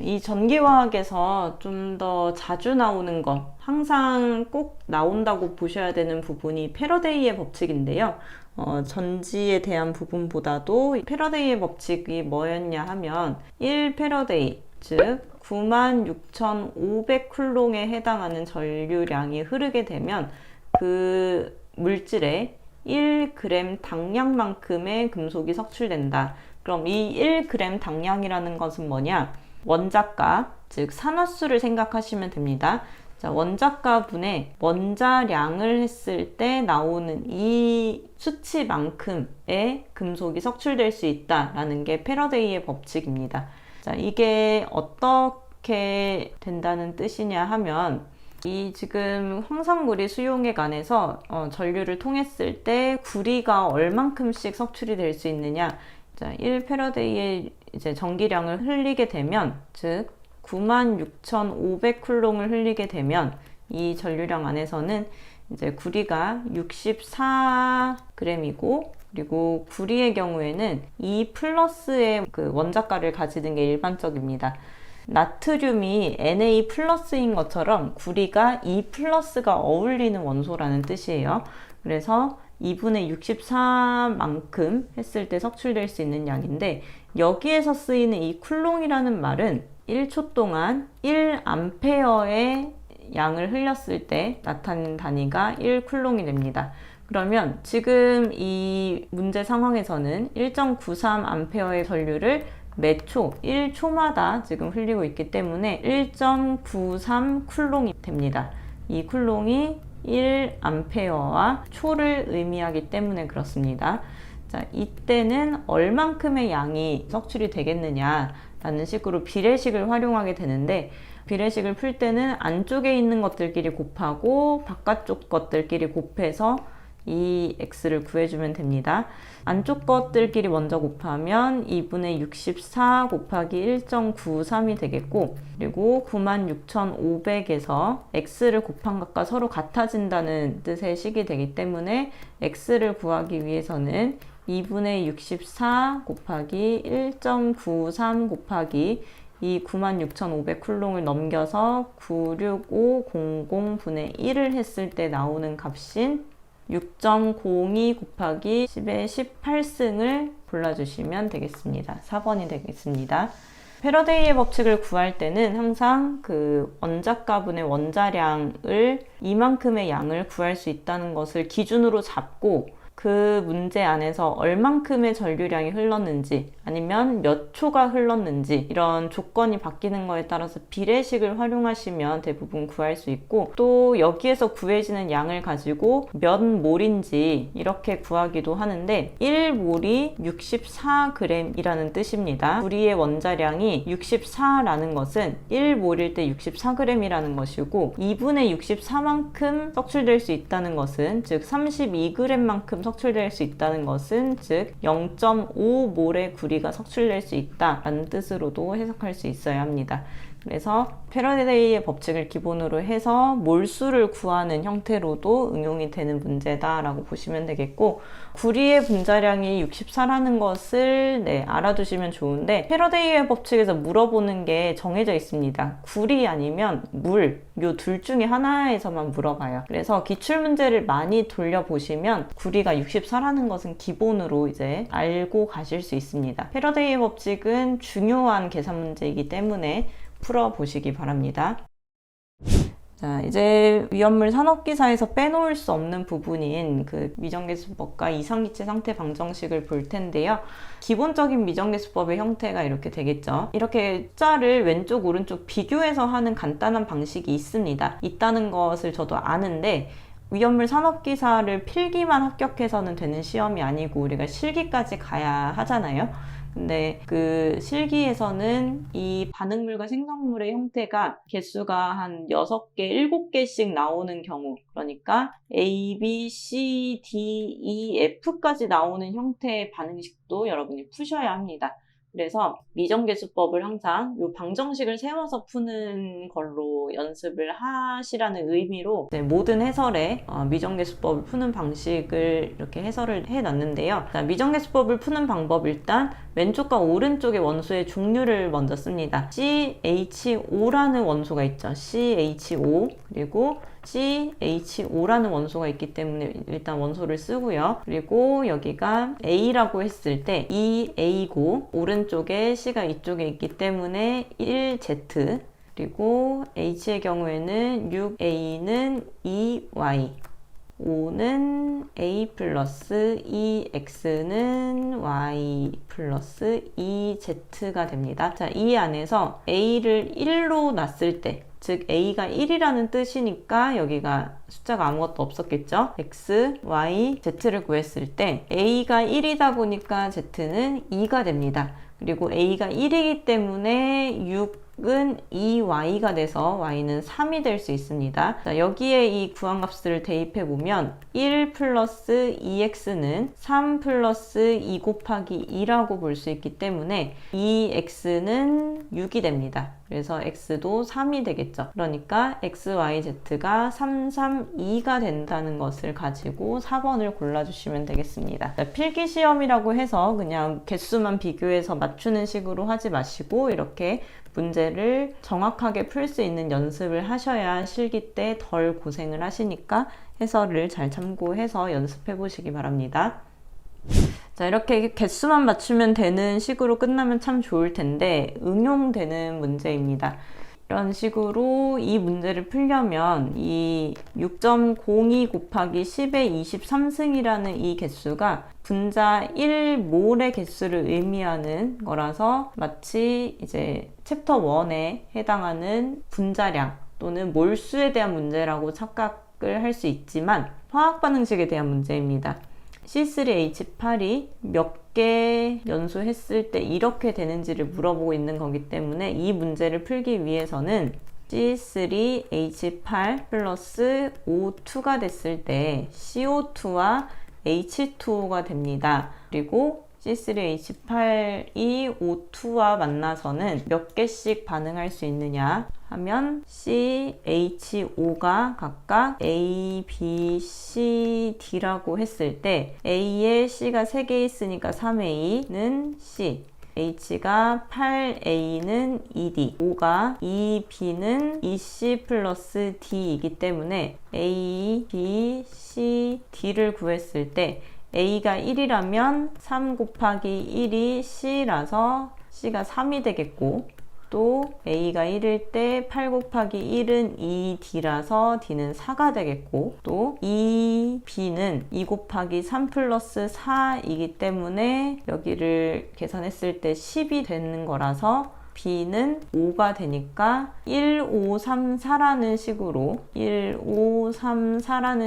이 전기화학에서 좀 더 자주 나오는 것, 항상 꼭 나온다고 보셔야 되는 부분이 패러데이의 법칙인데요. 전지에 대한 부분보다도 패러데이의 법칙이 뭐였냐 하면 1패러데이, 즉 96,500쿨롱에 해당하는 전류량이 흐르게 되면 그 물질에 1g 당량만큼의 금속이 석출된다. 그럼 이 1g 당량이라는 것은 뭐냐? 원자값, 즉 산화수를 생각하시면 됩니다. 자, 원자가분의 원자량을 했을 때 나오는 이 수치만큼의 금속이 석출될 수 있다라는 게 패러데이의 법칙입니다. 자, 이게 어떻게 된다는 뜻이냐 하면 이 지금 황산구리 수용액 안에서 전류를 통했을 때 구리가 얼만큼씩 석출이 될 수 있느냐. 자, 1패러데이의 이제 전기량을 흘리게 되면, 즉 96,500쿨롱을 흘리게 되면 이 전류량 안에서는 이제 구리가 64g이고, 그리고 구리의 경우에는 2 플러스의 그 원자가를 가지는 게 일반적입니다. 나트륨이 Na 플러스인 것처럼 구리가 2 플러스가 어울리는 원소라는 뜻이에요. 그래서 2분의 64만큼 했을 때 석출될 수 있는 양인데, 여기에서 쓰이는 이 쿨롱이라는 말은 1초 동안 1암페어의 양을 흘렸을 때 나타낸 단위가 1쿨롱이 됩니다. 그러면 지금 이 문제 상황에서는 1.93암페어의 전류를 매 초, 1초마다 지금 흘리고 있기 때문에 1.93쿨롱이 됩니다. 이 쿨롱이 1암페어와 초를 의미하기 때문에 그렇습니다. 자, 이때는 얼만큼의 양이 석출이 되겠느냐 라는 식으로 비례식을 활용하게 되는데, 비례식을 풀 때는 안쪽에 있는 것들끼리 곱하고 바깥쪽 것들끼리 곱해서 이 x를 구해주면 됩니다. 안쪽 것들끼리 먼저 곱하면 2분의 64 곱하기 1.93이 되겠고, 그리고 96,500에서 x를 곱한 것과 서로 같아진다는 뜻의 식이 되기 때문에 x를 구하기 위해서는 2분의 64 곱하기 1.93 곱하기 이 96,500쿨롱을 넘겨서 96500분의 1을 했을 때 나오는 값인 6.02 곱하기 10의 18승을 골라주시면 되겠습니다. 4번이 되겠습니다. 패러데이의 법칙을 구할 때는 항상 그 원자가분의 원자량을 이만큼의 양을 구할 수 있다는 것을 기준으로 잡고, 그 문제 안에서 얼만큼의 전류량이 흘렀는지 아니면 몇 초가 흘렀는지 이런 조건이 바뀌는 거에 따라서 비례식을 활용하시면 대부분 구할 수 있고, 또 여기에서 구해지는 양을 가지고 몇 몰인지 이렇게 구하기도 하는데, 1몰이 64g 이라는 뜻입니다. 우리의 원자량이 64라는 것은 1몰일 때 64g 이라는 것이고, 2분의 64만큼 석출될 수 있다는 것은, 즉 32g만큼 석출될 수 있다는 것은, 즉 0.5몰의 구리가 석출될 수 있다라는 뜻으로도 해석할 수 있어야 합니다. 그래서 패러데이의 법칙을 기본으로 해서 몰수를 구하는 형태로도 응용이 되는 문제다라고 보시면 되겠고, 구리의 분자량이 64라는 것을 알아두시면 좋은데, 패러데이의 법칙에서 물어보는 게 정해져 있습니다. 구리 아니면 물, 요 둘 중에 하나에서만 물어봐요. 그래서 기출문제를 많이 돌려보시면 구리가 64라는 것은 기본으로 이제 알고 가실 수 있습니다. 패러데이의 법칙은 중요한 계산 문제이기 때문에 풀어보시기 바랍니다. 자, 이제 위험물 산업기사에서 빼놓을 수 없는 부분인 그 미정계수법과 이상기체 상태 방정식을 볼 텐데요. 기본적인 미정계수법의 형태가 이렇게 되겠죠. 이렇게 숫자를 왼쪽 오른쪽 비교해서 하는 간단한 방식이 있다는 것을 저도 아는데, 위험물 산업기사를 필기만 합격해서는 되는 시험이 아니고 우리가 실기까지 가야 하잖아요. 근데 그 실기에서는 이 반응물과 생성물의 형태가 개수가 한 6개, 7개씩 나오는 경우, 그러니까 A, B, C, D, E, F까지 나오는 형태의 반응식도 여러분이 푸셔야 합니다. 그래서 미정계수법을 항상 이 방정식을 세워서 푸는 걸로 연습을 하시라는 의미로 모든 해설에 미정계수법을 푸는 방식을 이렇게 해설을 해놨는데요. 자, 미정계수법을 푸는 방법, 일단 왼쪽과 오른쪽의 원소의 종류를 먼저 씁니다. CHO라는 원소가 있죠. CHO, 그리고 CHO라는 원소가 있기 때문에 일단 원소를 쓰고요. 그리고 여기가 A라고 했을 때 EA고 오른쪽에 C가 이쪽에 있기 때문에 1Z, 그리고 H의 경우에는 6A는 2Y, O는 A 플러스 2X는 Y 플러스 2Z가 됩니다. 자, 이 안에서 A를 1로 놨을 때, 즉 A가 1이라는 뜻이니까 여기가 숫자가 아무것도 없었겠죠. X, Y, Z를 구했을 때 A가 1이다 보니까 Z는 2가 됩니다. 그리고 A가 1이기 때문에 6은 2Y가 돼서 Y는 3이 될 수 있습니다. 자, 여기에 이 구한값을 대입해 보면 1 플러스 2X는 3 플러스 2 곱하기 2라고 볼 수 있기 때문에 2X는 6이 됩니다. 그래서 X도 3이 되겠죠. 그러니까 X, Y, Z가 3, 3, 2가 된다는 것을 가지고 4번을 골라주시면 되겠습니다. 자, 필기시험이라고 해서 그냥 개수만 비교해서 맞추는 식으로 하지 마시고 이렇게 문제를 정확하게 풀 수 있는 연습을 하셔야 실기 때 덜 고생을 하시니까 해설을 잘 참고해서 연습해 보시기 바랍니다. 자, 이렇게 개수만 맞추면 되는 식으로 끝나면 참 좋을 텐데 응용되는 문제입니다. 이런 식으로 이 문제를 풀려면 이 6.02 곱하기 10의 23승이라는 이 개수가 분자 1몰의 개수를 의미하는 거라서 마치 이제 챕터 1에 해당하는 분자량 또는 몰수에 대한 문제라고 착각을 할 수 있지만 화학 반응식에 대한 문제입니다. C3H8이 몇 개 연소했을 때 이렇게 되는지를 물어보고 있는 거기 때문에 이 문제를 풀기 위해서는 C3H8 플러스 O2가 됐을 때 CO2와 H2O가 됩니다. 그리고 C3H8이 O2와 만나서는 몇 개씩 반응할 수 있느냐 하면 CHO가 각각 A, B, C, D라고 했을 때 A에 C가 3개 있으니까 3A는 C, H가 8A는 2D, O가 2B는 2C 플러스 D이기 때문에 A, B, C, D를 구했을 때 A가 1이라면 3 곱하기 1이 C라서 C가 3이 되겠고 또 A가 1일 때 8 곱하기 1은 2D라서 D는 4가 되겠고 또 2B는 2 곱하기 3 플러스 4이기 때문에 여기를 계산했을 때 10이 되는 거라서 B는 5가 되니까 1, 5, 3, 4라는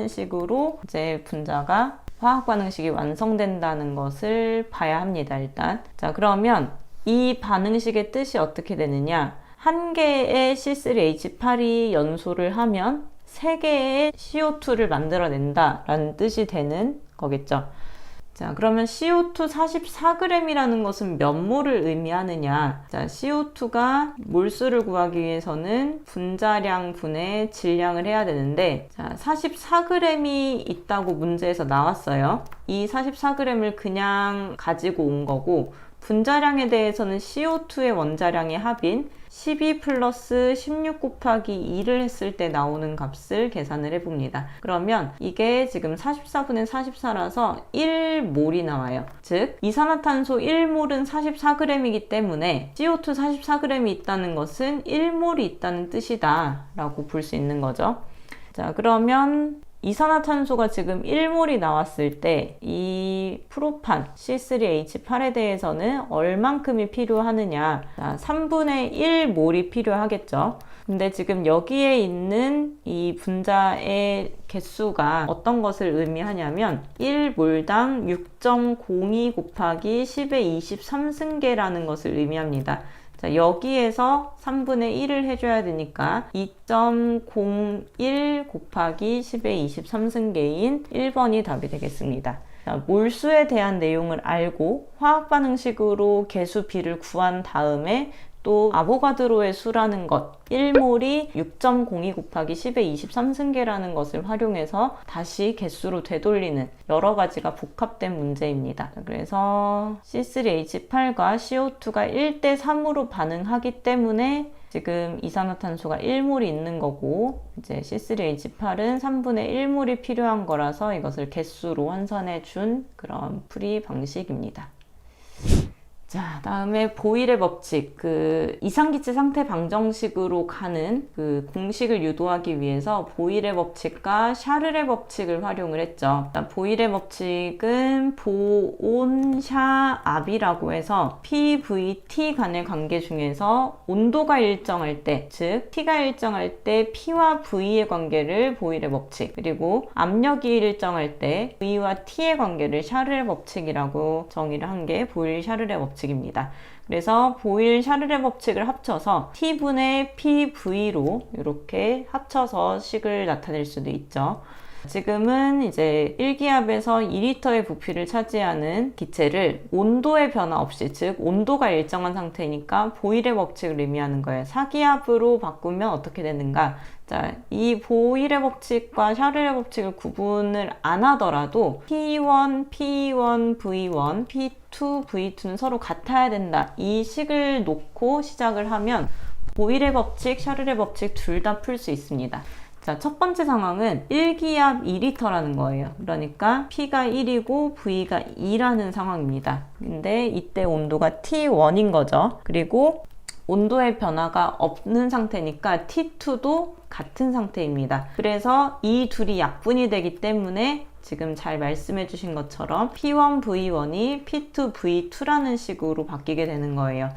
식으로 이제 분자가 화학 반응식이 완성된다는 것을 봐야 합니다. 일단 자, 그러면 이 반응식의 뜻이 어떻게 되느냐, 한 개의 C3H8이 연소를 하면 3개의 CO2를 만들어낸다 라는 뜻이 되는 거겠죠. 자, 그러면 CO2 44g이라는 것은 몇 몰을 의미하느냐. 자, CO2가 몰수를 구하기 위해서는 분자량 분의 질량을 해야 되는데, 자, 44g이 있다고 문제에서 나왔어요. 이 44g을 그냥 가지고 온 거고, 분자량에 대해서는 CO2의 원자량의 합인 12 플러스 16 곱하기 2를 했을 때 나오는 값을 계산을 해봅니다. 그러면 이게 지금 44분의 44라서 1몰이 나와요. 즉 이산화탄소 1몰은 44g이기 때문에 CO2 44g이 있다는 것은 1몰이 있다는 뜻이다 라고 볼 수 있는 거죠. 자, 그러면 이산화탄소가 지금 1몰이 나왔을 때 이 프로판 C3H8에 대해서는 얼만큼이 필요하느냐, 자, 3분의 1몰이 필요하겠죠. 근데 지금 여기에 있는 이 분자의 개수가 어떤 것을 의미하냐면 1몰당 6.02 곱하기 10의 23승계라는 것을 의미합니다. 자, 여기에서 3분의 1을 해줘야 되니까 2.01 곱하기 10의 23승계인 1번이 답이 되겠습니다. 자, 몰수에 대한 내용을 알고 화학 반응식으로 개수 B를 구한 다음에 또 아보가드로의 수라는 것 1몰이 6.02 곱하기 10의 23승계라는 것을 활용해서 다시 개수로 되돌리는 여러 가지가 복합된 문제입니다. 그래서 C3H8과 CO2가 1대 3으로 반응하기 때문에 지금 이산화탄소가 1몰이 있는 거고 이제 C3H8은 3분의 1몰이 필요한 거라서 이것을 개수로 환산해 준 그런 풀이 방식입니다. 자, 다음에 보일의 법칙, 이상기체 상태 방정식으로 가는 공식을 유도하기 위해서 보일의 법칙과 샤를의 법칙을 활용을 했죠. 보일의 법칙은 보온샤압이라고 해서 PVT 간의 관계 중에서 온도가 일정할 때, 즉 T가 일정할 때 P와 V의 관계를 보일의 법칙, 그리고 압력이 일정할 때 V와 T의 관계를 샤를의 법칙이라고 정의를 한 게 보일 샤를의 법칙 입니다. 그래서 보일 샤를의 법칙을 합쳐서 T분의 PV로 이렇게 합쳐서 식을 나타낼 수도 있죠. 지금은 이제 1기압에서 2리터의 부피를 차지하는 기체를 온도의 변화 없이, 즉 온도가 일정한 상태니까 보일의 법칙을 의미하는 거예요. 4기압으로 바꾸면 어떻게 되는가? 자, 이 보일의 법칙과 샤를의 법칙을 구분을 안 하더라도 P1, P1, V1, P2, V2는 서로 같아야 된다. 이 식을 놓고 시작을 하면 보일의 법칙, 샤를의 법칙 둘 다 풀 수 있습니다. 자, 첫 번째 상황은 1기압 2리터라는 거예요. 그러니까 P가 1이고 V가 2라는 상황입니다. 근데 이때 온도가 T1인 거죠. 그리고 온도의 변화가 없는 상태니까 T2도 같은 상태입니다. 그래서 이 둘이 약분이 되기 때문에 지금 잘 말씀해 주신 것처럼 P1V1이 P2V2라는 식으로 바뀌게 되는 거예요.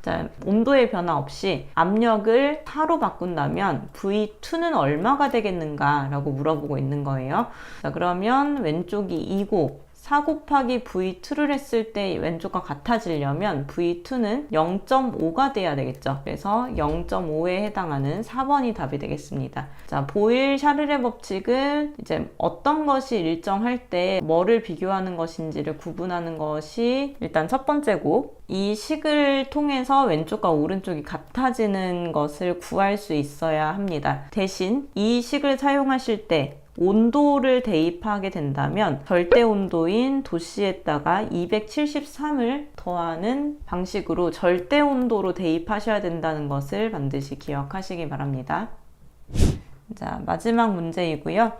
자, 온도의 변화 없이 압력을 4로 바꾼다면 V2는 얼마가 되겠는가 라고 물어보고 있는 거예요. 자, 그러면 왼쪽이 2고 4 곱하기 V2를 했을 때 왼쪽과 같아지려면 V2는 0.5가 돼야 되겠죠. 그래서 0.5에 해당하는 4번이 답이 되겠습니다. 자, 보일 샤를의 법칙은 이제 어떤 것이 일정할 때 뭐를 비교하는 것인지를 구분하는 것이 일단 첫 번째고, 이 식을 통해서 왼쪽과 오른쪽이 같아지는 것을 구할 수 있어야 합니다. 대신 이 식을 사용하실 때 온도를 대입하게 된다면 절대 온도인 도시에다가 273을 더하는 방식으로 절대 온도로 대입하셔야 된다는 것을 반드시 기억하시기 바랍니다. 자, 마지막 문제이고요.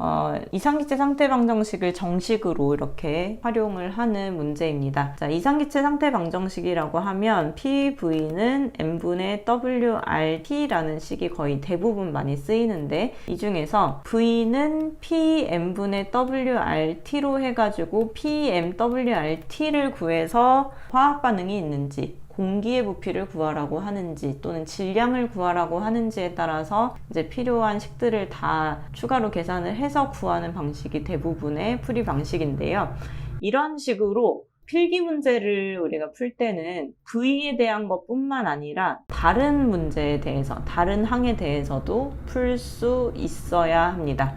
이상기체 상태 방정식을 정식으로 이렇게 활용을 하는 문제입니다. 자, 이상기체 상태 방정식이라고 하면 PV는 M분의 WRT라는 식이 거의 대부분 많이 쓰이는데, 이 중에서 V는 PM분의 WRT로 해가지고 PMWRT를 구해서 화학 반응이 있는지, 공기의 부피를 구하라고 하는지 또는 질량을 구하라고 하는지에 따라서 이제 필요한 식들을 다 추가로 계산을 해서 구하는 방식이 대부분의 풀이 방식인데요. 이런 식으로 필기 문제를 우리가 풀 때는 V에 대한 것뿐만 아니라 다른 문제에 대해서, 다른 항에 대해서도 풀 수 있어야 합니다.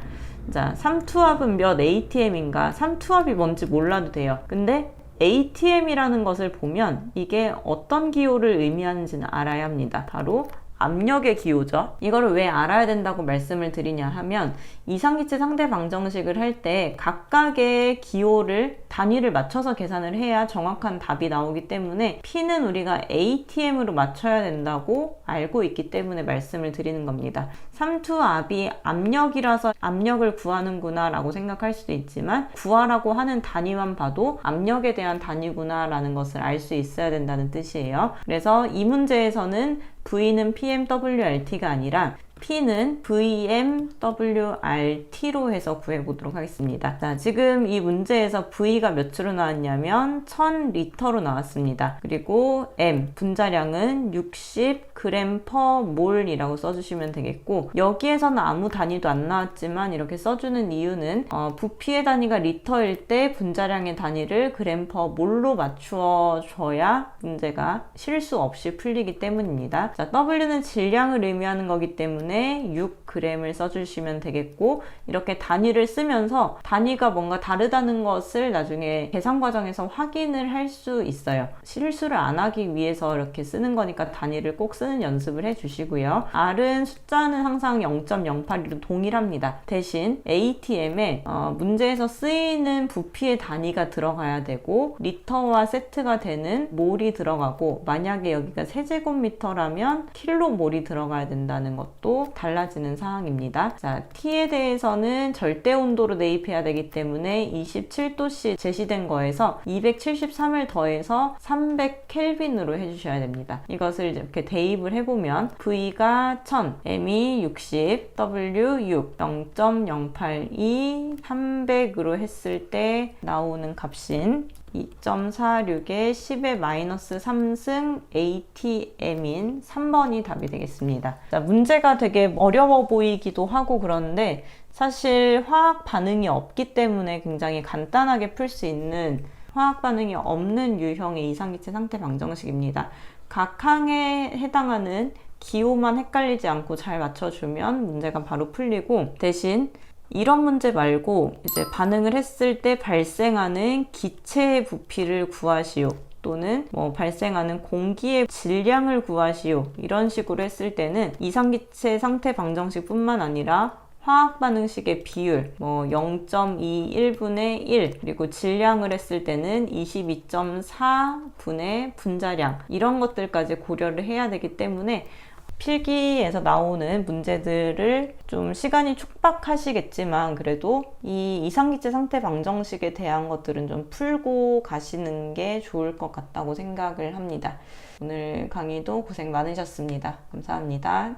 자, 삼투압은 몇 ATM인가? 삼투압이 뭔지 몰라도 돼요. 근데 ATM이라는 것을 보면 이게 어떤 기호를 의미하는지는 알아야 합니다. 바로 압력의 기호죠. 이거를 왜 알아야 된다고 말씀을 드리냐 하면, 이상기체 상태 방정식을 할 때 각각의 기호를 단위를 맞춰서 계산을 해야 정확한 답이 나오기 때문에 P는 우리가 ATM으로 맞춰야 된다고 알고 있기 때문에 말씀을 드리는 겁니다. 삼투압이 압력이라서 압력을 구하는구나 라고 생각할 수도 있지만, 구하라고 하는 단위만 봐도 압력에 대한 단위구나 라는 것을 알 수 있어야 된다는 뜻이에요. 그래서 이 문제에서는 V는 PMWRT가 아니라 P는 VMWRT로 해서 구해보도록 하겠습니다. 자, 지금 이 문제에서 V가 몇으로 나왔냐면 1000리터로 나왔습니다. 그리고 M, 분자량은 60g/mol 이라고 써주시면 되겠고, 여기에서는 아무 단위도 안 나왔지만 이렇게 써주는 이유는 부피의 단위가 리터일 때 분자량의 단위를 g/mol로 맞추어줘야 문제가 실수 없이 풀리기 때문입니다. 자, W는 질량을 의미하는 거기 때문에 100g에 6g을 써주시면 되겠고, 이렇게 단위를 쓰면서 단위가 뭔가 다르다는 것을 나중에 계산 과정에서 확인을 할 수 있어요. 실수를 안 하기 위해서 이렇게 쓰는 거니까 단위를 꼭 쓰는 연습을 해주시고요. R은 숫자는 항상 0.08로 동일합니다. 대신 ATM에 문제에서 쓰이는 부피의 단위가 들어가야 되고, 리터와 세트가 되는 몰이 들어가고, 만약에 여기가 세제곱미터라면 킬로몰이 들어가야 된다는 것도 달라지는 사항입니다. 자, T에 대해서는 절대 온도로 대입해야 되기 때문에 27도씨 제시된 거에서 273을 더해서 300켈빈으로 해주셔야 됩니다. 이것을 이렇게 대입을 해보면 V가 1000, M이 60, W 6, 0.082, 300으로 했을 때 나오는 값인 2.46에 10의 마이너스 3승 ATM인 3번이 답이 되겠습니다. 자, 문제가 되게 어려워 보이기도 하고 그런데 사실 화학 반응이 없기 때문에 굉장히 간단하게 풀 수 있는, 화학 반응이 없는 유형의 이상기체 상태 방정식입니다. 각 항에 해당하는 기호만 헷갈리지 않고 잘 맞춰주면 문제가 바로 풀리고, 대신 이런 문제 말고 이제 반응을 했을 때 발생하는 기체의 부피를 구하시오, 또는 발생하는 공기의 질량을 구하시오, 이런 식으로 했을 때는 이상기체 상태 방정식 뿐만 아니라 화학 반응식의 비율 0.21분의 1, 그리고 질량을 했을 때는 22.4분의 분자량, 이런 것들까지 고려를 해야 되기 때문에 필기에서 나오는 문제들을 좀 시간이 촉박하시겠지만 그래도 이 이상기체 상태 방정식에 대한 것들은 좀 풀고 가시는 게 좋을 것 같다고 생각을 합니다. 오늘 강의도 고생 많으셨습니다. 감사합니다.